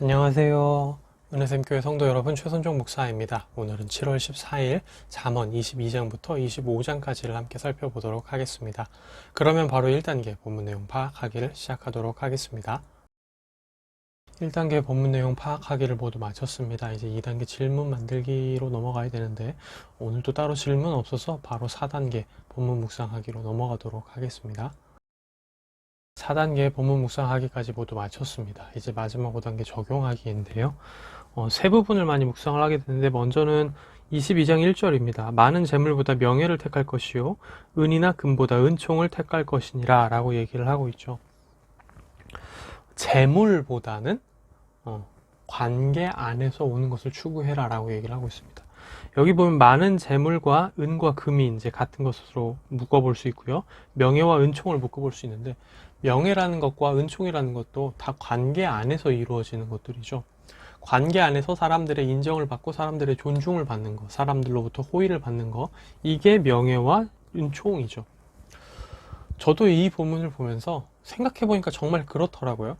안녕하세요. 은혜샘교회 성도 여러분, 최선종 목사입니다. 오늘은 7월 14일 잠언 22장부터 25장까지를 함께 살펴보도록 하겠습니다. 그러면 바로 1단계 본문 내용 파악하기를 시작하도록 하겠습니다. 1단계 본문 내용 파악하기를 모두 마쳤습니다. 이제 2단계 질문 만들기로 넘어가야 되는데 오늘도 따로 질문 없어서 바로 4단계 본문 묵상하기로 넘어가도록 하겠습니다. 4단계 본문 묵상하기까지 모두 마쳤습니다. 이제 마지막 5단계 적용하기인데요. 세 부분을 많이 묵상을 하게 되는데 먼저는 22장 1절입니다. 많은 재물보다 명예를 택할 것이요 은이나 금보다 은총을 택할 것이니라 라고 얘기를 하고 있죠. 재물보다는 관계 안에서 오는 것을 추구해라 라고 얘기를 하고 있습니다. 여기 보면 많은 재물과 은과 금이 이제 같은 것으로 묶어볼 수 있고요. 명예와 은총을 묶어볼 수 있는데 명예라는 것과 은총이라는 것도 다 관계 안에서 이루어지는 것들이죠. 관계 안에서 사람들의 인정을 받고 사람들의 존중을 받는 것, 사람들로부터 호의를 받는 것, 이게 명예와 은총이죠. 저도 이 본문을 보면서 생각해보니까 정말 그렇더라고요.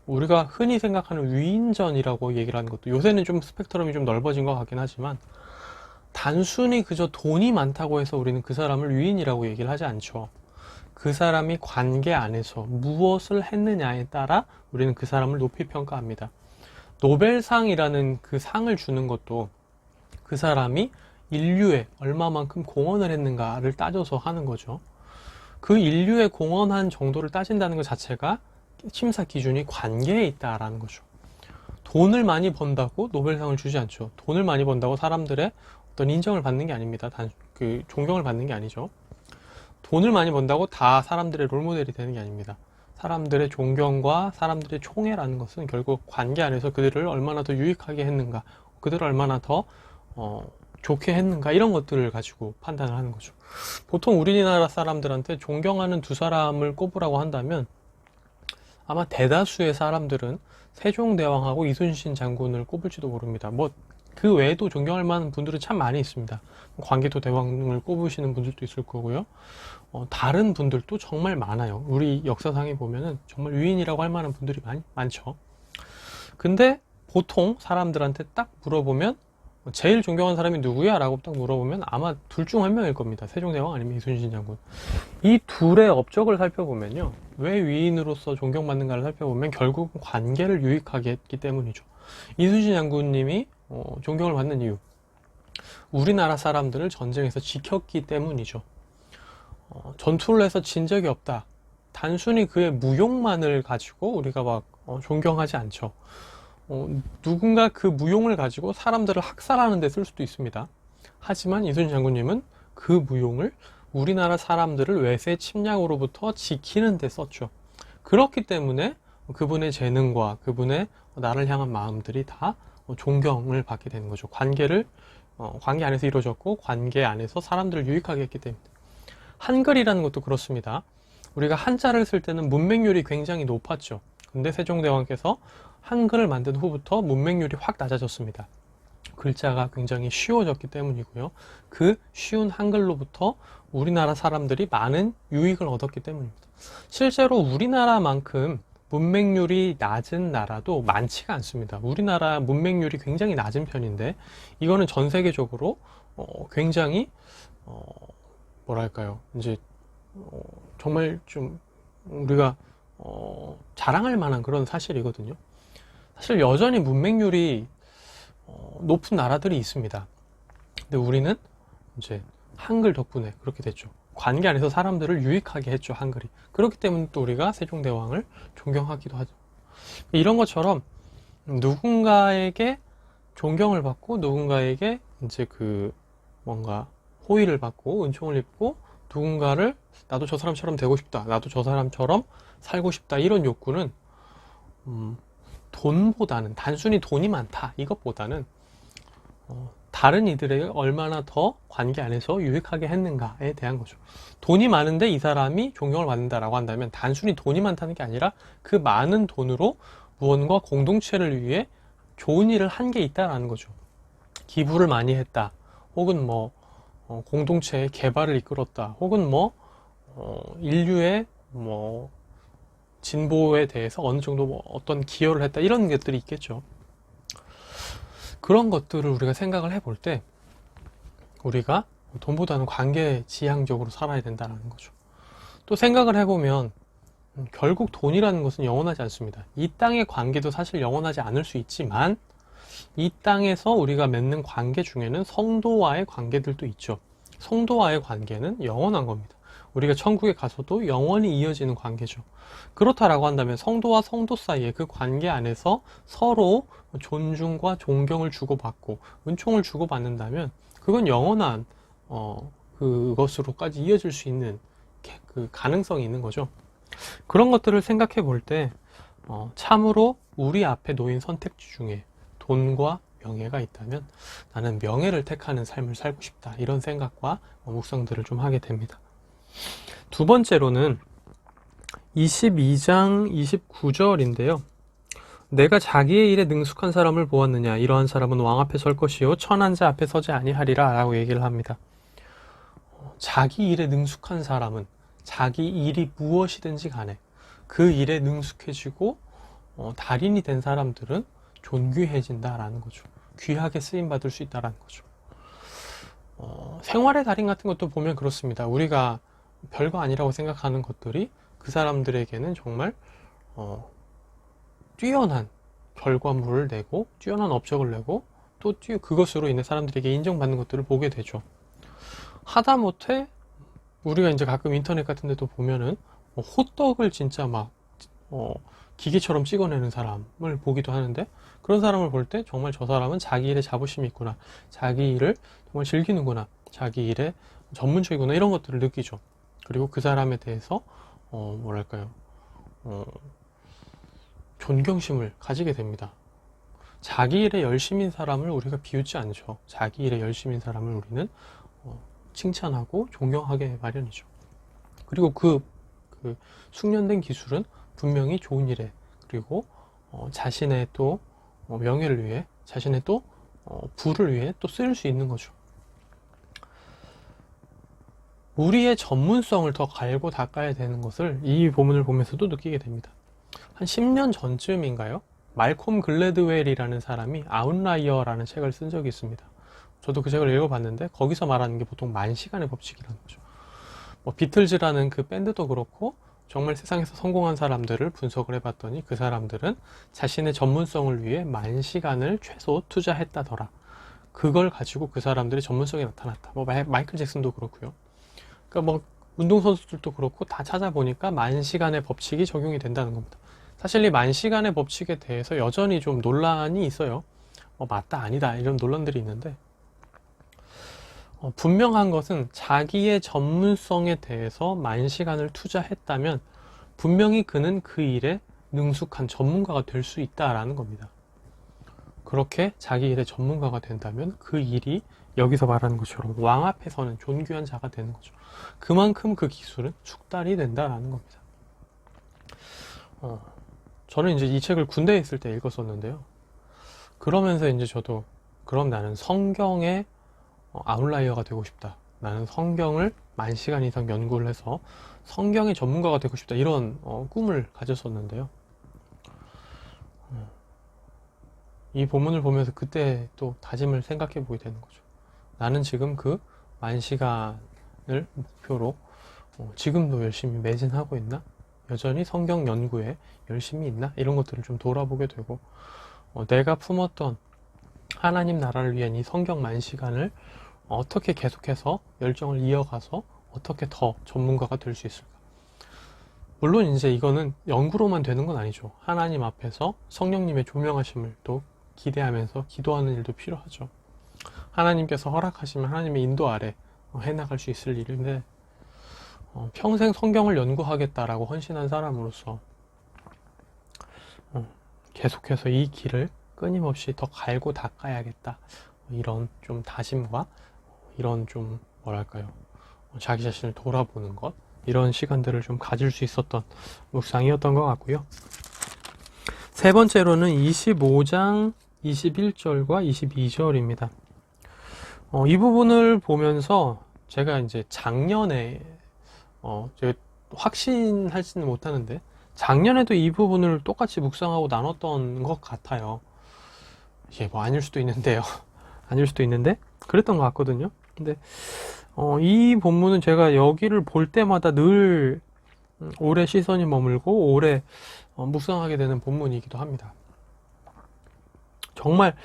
우리가 흔히 생각하는 위인전이라고 얘기를 하는 것도 요새는 좀 스펙트럼이 좀 넓어진 것 같긴 하지만 단순히 그저 돈이 많다고 해서 우리는 그 사람을 위인이라고 얘기를 하지 않죠. 그 사람이 관계 안에서 무엇을 했느냐에 따라 우리는 그 사람을 높이 평가합니다. 노벨상이라는 그 상을 주는 것도 그 사람이 인류에 얼마만큼 공헌을 했는가를 따져서 하는 거죠. 그 인류에 공헌한 정도를 따진다는 것 자체가 심사 기준이 관계에 있다라는 거죠. 돈을 많이 번다고 노벨상을 주지 않죠. 돈을 많이 번다고 사람들의 어떤 인정을 받는 게 아닙니다. 존경을 받는 게 아니죠. 돈을 많이 번다고 다 사람들의 롤모델이 되는 게 아닙니다. 사람들의 존경과 사람들의 총애라는 것은 결국 관계 안에서 그들을 얼마나 더 유익하게 했는가, 그들을 얼마나 더 좋게 했는가, 이런 것들을 가지고 판단을 하는 거죠. 보통 우리나라 사람들한테 존경하는 두 사람을 꼽으라고 한다면 아마 대다수의 사람들은 세종대왕하고 이순신 장군을 꼽을지도 모릅니다. 그 외에도 존경할 만한 분들은 참 많이 있습니다. 광개토 대왕을 꼽으시는 분들도 있을 거고요. 다른 분들도 정말 많아요. 우리 역사상에 보면은 정말 위인이라고 할 만한 분들이 많죠. 근데 보통 사람들한테 딱 물어보면 제일 존경하는 사람이 누구야? 라고 딱 물어보면 아마 둘 중 한 명일 겁니다. 세종대왕 아니면 이순신 장군. 이 둘의 업적을 살펴보면요. 왜 위인으로서 존경받는가를 살펴보면 결국은 관계를 유익하게 했기 때문이죠. 이순신 장군님이 존경을 받는 이유, 우리나라 사람들을 전쟁에서 지켰기 때문이죠. 전투를 해서 진 적이 없다. 단순히 그의 무용만을 가지고 우리가 막 존경하지 않죠. 누군가 그 무용을 가지고 사람들을 학살하는 데 쓸 수도 있습니다. 하지만 이순신 장군님은 그 무용을 우리나라 사람들을 외세 침략으로부터 지키는 데 썼죠. 그렇기 때문에 그분의 재능과 그분의 나를 향한 마음들이 다 존경을 받게 되는 거죠. 관계 안에서 이루어졌고 관계 안에서 사람들을 유익하게 했기 때문에. 한글이라는 것도 그렇습니다. 우리가 한자를 쓸 때는 문맹률이 굉장히 높았죠. 근데 세종대왕께서 한글을 만든 후부터 문맹률이 확 낮아졌습니다. 글자가 굉장히 쉬워졌기 때문이고요. 그 쉬운 한글로부터 우리나라 사람들이 많은 유익을 얻었기 때문입니다. 실제로 우리나라만큼 문맹률이 낮은 나라도 많지가 않습니다. 우리나라 문맹률이 굉장히 낮은 편인데 이거는 전 세계적으로 굉장히 뭐랄까요, 이제 정말 좀 우리가 자랑할 만한 그런 사실이거든요. 사실 여전히 문맹률이 높은 나라들이 있습니다. 근데 우리는 이제 한글 덕분에 그렇게 됐죠. 관계 안에서 사람들을 유익하게 했죠, 한글이. 그렇기 때문에 또 우리가 세종대왕을 존경하기도 하죠. 이런 것처럼 누군가에게 존경을 받고 누군가에게 이제 뭔가 호의를 받고 은총을 입고 누군가를 나도 저 사람처럼 되고 싶다, 나도 저 사람처럼 살고 싶다, 이런 욕구는 돈보다는, 단순히 돈이 많다 이것보다는 다른 이들에게 얼마나 더 관계 안에서 유익하게 했는가에 대한 거죠. 돈이 많은데 이 사람이 존경을 받는다라고 한다면 단순히 돈이 많다는 게 아니라 그 많은 돈으로 무언가 공동체를 위해 좋은 일을 한 게 있다라는 거죠. 기부를 많이 했다, 혹은 공동체의 개발을 이끌었다, 혹은 인류의 진보에 대해서 어느 정도 뭐 어떤 기여를 했다 이런 것들이 있겠죠. 그런 것들을 우리가 생각을 해볼 때 우리가 돈보다는 관계 지향적으로 살아야 된다는 거죠. 또 생각을 해보면 결국 돈이라는 것은 영원하지 않습니다. 이 땅의 관계도 사실 영원하지 않을 수 있지만 이 땅에서 우리가 맺는 관계 중에는 성도와의 관계들도 있죠. 성도와의 관계는 영원한 겁니다. 우리가 천국에 가서도 영원히 이어지는 관계죠. 그렇다라고 한다면 성도와 성도 사이의 그 관계 안에서 서로 존중과 존경을 주고받고 은총을 주고받는다면 그건 영원한 그것으로까지 이어질 수 있는 그 가능성이 있는 거죠. 그런 것들을 생각해 볼 때 참으로 우리 앞에 놓인 선택지 중에 돈과 명예가 있다면 나는 명예를 택하는 삶을 살고 싶다, 이런 생각과 묵상들을 좀 하게 됩니다. 두 번째로는 22장 29절인데요. 내가 자기의 일에 능숙한 사람을 보았느냐, 이러한 사람은 왕 앞에 설 것이요 천한 자 앞에 서지 아니하리라 라고 얘기를 합니다. 자기 일에 능숙한 사람은 자기 일이 무엇이든지 간에 그 일에 능숙해지고 달인이 된 사람들은 존귀해진다라는 거죠. 귀하게 쓰임받을 수 있다라는 거죠. 생활의 달인 같은 것도 보면 그렇습니다. 우리가 별거 아니라고 생각하는 것들이 그 사람들에게는 정말 뛰어난 결과물을 내고 뛰어난 업적을 내고 또 그것으로 인해 사람들에게 인정받는 것들을 보게 되죠. 하다못해 우리가 이제 가끔 인터넷 같은 데도 보면은 호떡을 진짜 막 기계처럼 찍어내는 사람을 보기도 하는데, 그런 사람을 볼 때 정말 저 사람은 자기 일에 자부심이 있구나, 자기 일을 정말 즐기는구나, 자기 일에 전문적이구나, 이런 것들을 느끼죠. 그리고 그 사람에 대해서 뭐랄까요, 존경심을 가지게 됩니다. 자기 일에 열심인 사람을 우리가 비웃지 않죠. 자기 일에 열심인 사람을 우리는 칭찬하고 존경하게 마련이죠. 그리고 그 숙련된 기술은 분명히 좋은 일에, 그리고 자신의 또 명예를 위해, 자신의 또 부를 위해 또 쓰일 수 있는 거죠. 우리의 전문성을 더 갈고 닦아야 되는 것을 이 본문을 보면서도 느끼게 됩니다. 한 10년 전쯤인가요? 말콤 글래드웰이라는 사람이 아웃라이어라는 책을 쓴 적이 있습니다. 저도 그 책을 읽어봤는데 거기서 말하는 게 보통 만시간의 법칙이라는 거죠. 비틀즈라는 그 밴드도 그렇고 정말 세상에서 성공한 사람들을 분석을 해봤더니 그 사람들은 자신의 전문성을 위해 10,000시간을 최소 투자했다더라. 그걸 가지고 그 사람들의 전문성이 나타났다. 마이클 잭슨도 그렇고요. 그러니까 운동선수들도 그렇고 다 찾아보니까 10,000시간의 법칙이 적용이 된다는 겁니다. 사실 이 10,000시간의 법칙에 대해서 여전히 좀 논란이 있어요. 맞다 아니다 이런 논란들이 있는데, 분명한 것은 자기의 전문성에 대해서 10,000시간을 투자했다면 분명히 그는 그 일에 능숙한 전문가가 될 수 있다라는 겁니다. 그렇게 자기 일의 전문가가 된다면 그 일이 여기서 말하는 것처럼 왕 앞에서는 존귀한 자가 되는 거죠. 그만큼 그 기술은 숙달이 된다라는 겁니다. 저는 이제 이 책을 군대에 있을 때 읽었었는데요. 그러면서 이제 저도 그럼 나는 성경의 아웃라이어가 되고 싶다. 나는 성경을 10,000시간 이상 연구를 해서 성경의 전문가가 되고 싶다. 이런 꿈을 가졌었는데요. 이 본문을 보면서 그때 또 다짐을 생각해 보게 되는 거죠. 나는 지금 그 10,000시간을 목표로 지금도 열심히 매진하고 있나? 여전히 성경 연구에 열심히 있나? 이런 것들을 좀 돌아보게 되고, 내가 품었던 하나님 나라를 위한 이 성경 10,000시간을 어떻게 계속해서 열정을 이어가서 어떻게 더 전문가가 될 수 있을까? 물론 이제 이거는 연구로만 되는 건 아니죠. 하나님 앞에서 성령님의 조명하심을 또 기대하면서 기도하는 일도 필요하죠. 하나님께서 허락하시면 하나님의 인도 아래 해나갈 수 있을 일인데, 평생 성경을 연구하겠다라고 헌신한 사람으로서 계속해서 이 길을 끊임없이 더 갈고 닦아야겠다, 이런 좀 다짐과 이런 좀 뭐랄까요, 자기 자신을 돌아보는 것, 이런 시간들을 좀 가질 수 있었던 묵상이었던 것 같고요. 세 번째로는 25장 21절과 22절입니다. 이 부분을 보면서 제가 이제 작년에 제가 확신하지는 못하는데 작년에도 이 부분을 똑같이 묵상하고 나눴던 것 같아요. 이게 뭐 아닐 수도 있는데요. 아닐 수도 있는데 그랬던 것 같거든요. 근데 이 본문은 제가 여기를 볼 때마다 늘 오래 시선이 머물고 오래 묵상하게 되는 본문이기도 합니다. 정말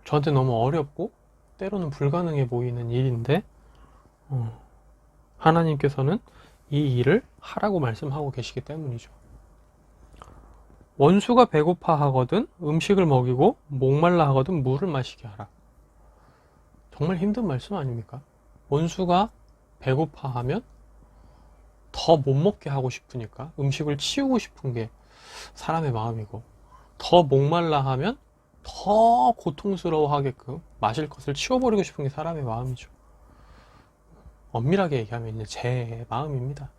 저한테 너무 어렵고 때로는 불가능해 보이는 일인데 하나님께서는 이 일을 하라고 말씀하고 계시기 때문이죠. 원수가 배고파 하거든 음식을 먹이고 목말라 하거든 물을 마시게 하라. 정말 힘든 말씀 아닙니까? 원수가 배고파 하면 더 못 먹게 하고 싶으니까 음식을 치우고 싶은 게 사람의 마음이고, 더 목말라 하면 더 고통스러워하게끔 마실 것을 치워버리고 싶은 게 사람의 마음이죠. 엄밀하게 얘기하면 이제 제 마음입니다.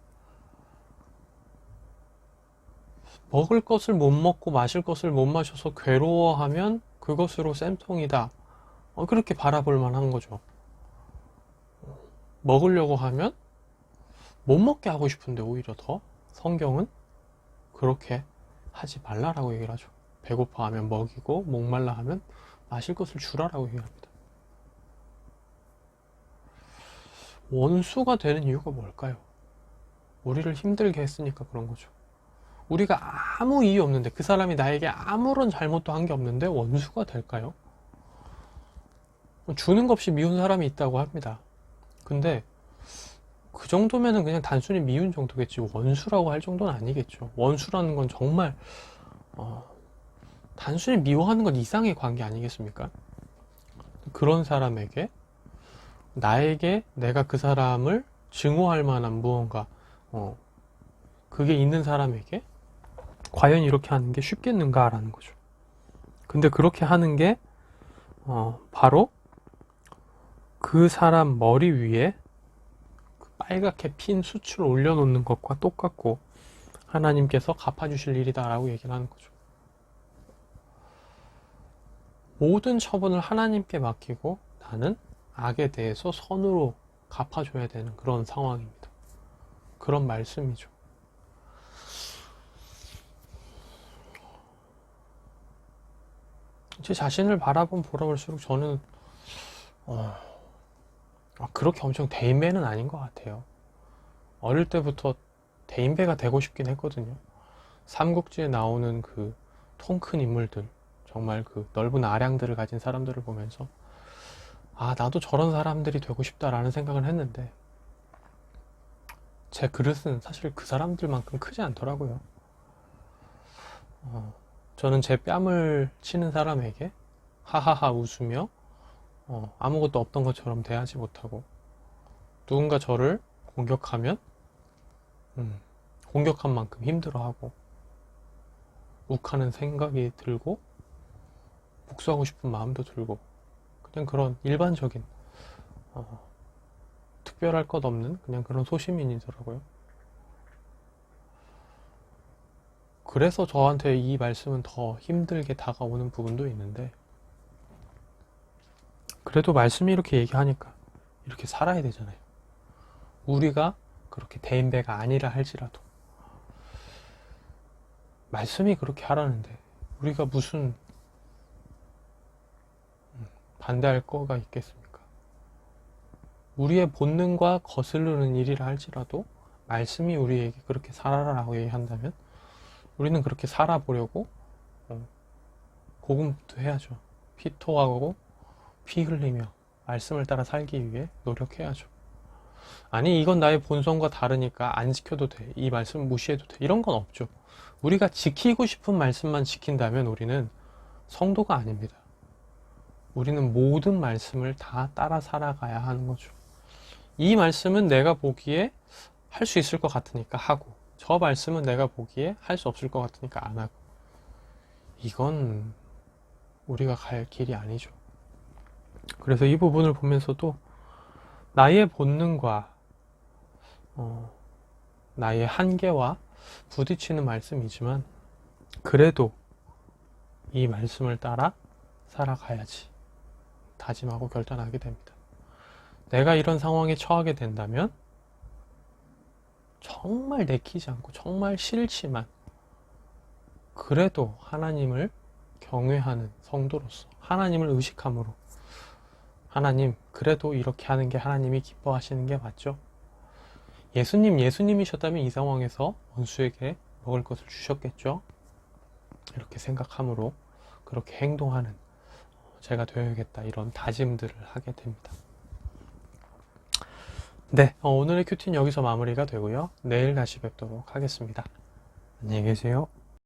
먹을 것을 못 먹고 마실 것을 못 마셔서 괴로워하면 그것으로 쌤통이다. 그렇게 바라볼 만한 거죠. 먹으려고 하면 못 먹게 하고 싶은데 오히려 더 성경은 그렇게 하지 말라라고 얘기를 하죠. 배고파하면 먹이고 목말라 하면 마실 것을 주라라고 얘기합니다. 원수가 되는 이유가 뭘까요? 우리를 힘들게 했으니까 그런 거죠. 우리가 아무 이유 없는데, 그 사람이 나에게 아무런 잘못도 한 게 없는데 원수가 될까요? 주는 것 없이 미운 사람이 있다고 합니다. 근데 그 정도면은 그냥 단순히 미운 정도겠지, 원수라고 할 정도는 아니겠죠. 원수라는 건 정말 단순히 미워하는 건 이상의 관계 아니겠습니까? 그런 사람에게, 나에게 내가 그 사람을 증오할 만한 무언가, 그게 있는 사람에게 과연 이렇게 하는 게 쉽겠는가라는 거죠. 근데 그렇게 하는 게 바로 그 사람 머리 위에 빨갛게 핀 숯을 올려놓는 것과 똑같고, 하나님께서 갚아주실 일이다라고 얘기를 하는 거죠. 모든 처분을 하나님께 맡기고 나는 악에 대해서 선으로 갚아줘야 되는 그런 상황입니다. 그런 말씀이죠. 제 자신을 보라볼수록 저는 그렇게 엄청 대인배는 아닌 것 같아요. 어릴 때부터 대인배가 되고 싶긴 했거든요. 삼국지에 나오는 그 통 큰 인물들, 정말 그 넓은 아량들을 가진 사람들을 보면서 나도 저런 사람들이 되고 싶다라는 생각을 했는데, 제 그릇은 사실 그 사람들만큼 크지 않더라고요. 저는 제 뺨을 치는 사람에게 하하하 웃으며 아무것도 없던 것처럼 대하지 못하고, 누군가 저를 공격하면 공격한 만큼 힘들어하고 욱하는 생각이 들고 복수하고 싶은 마음도 들고, 그냥 그런 일반적인 특별할 것 없는 그냥 그런 소시민이더라고요. 그래서 저한테 이 말씀은 더 힘들게 다가오는 부분도 있는데, 그래도 말씀이 이렇게 얘기하니까 이렇게 살아야 되잖아요. 우리가 그렇게 대인배가 아니라 할지라도 말씀이 그렇게 하라는데 우리가 무슨 반대할 거가 있겠습니까? 우리의 본능과 거스르는 일이라 할지라도 말씀이 우리에게 그렇게 살아라라고 얘기한다면 우리는 그렇게 살아보려고 고군분투 해야죠. 피토하고 피 흘리며 말씀을 따라 살기 위해 노력해야죠. 아니, 이건 나의 본성과 다르니까 안 지켜도 돼, 이 말씀 무시해도 돼, 이런 건 없죠. 우리가 지키고 싶은 말씀만 지킨다면 우리는 성도가 아닙니다. 우리는 모든 말씀을 다 따라 살아가야 하는 거죠. 이 말씀은 내가 보기에 할 수 있을 것 같으니까 하고, 저 말씀은 내가 보기에 할 수 없을 것 같으니까 안 하고, 이건 우리가 갈 길이 아니죠. 그래서 이 부분을 보면서도 나의 본능과 나의 한계와 부딪히는 말씀이지만, 그래도 이 말씀을 따라 살아가야지 다짐하고 결단하게 됩니다. 내가 이런 상황에 처하게 된다면 정말 내키지 않고 정말 싫지만 그래도 하나님을 경외하는 성도로서 하나님을 의식함으로 하나님, 그래도 이렇게 하는 게 하나님이 기뻐하시는 게 맞죠? 예수님이셨다면 이 상황에서 원수에게 먹을 것을 주셨겠죠? 이렇게 생각함으로 그렇게 행동하는 제가 되어야겠다 이런 다짐들을 하게 됩니다. 네, 오늘의 큐티는 여기서 마무리가 되고요. 내일 다시 뵙도록 하겠습니다. 안녕히 계세요.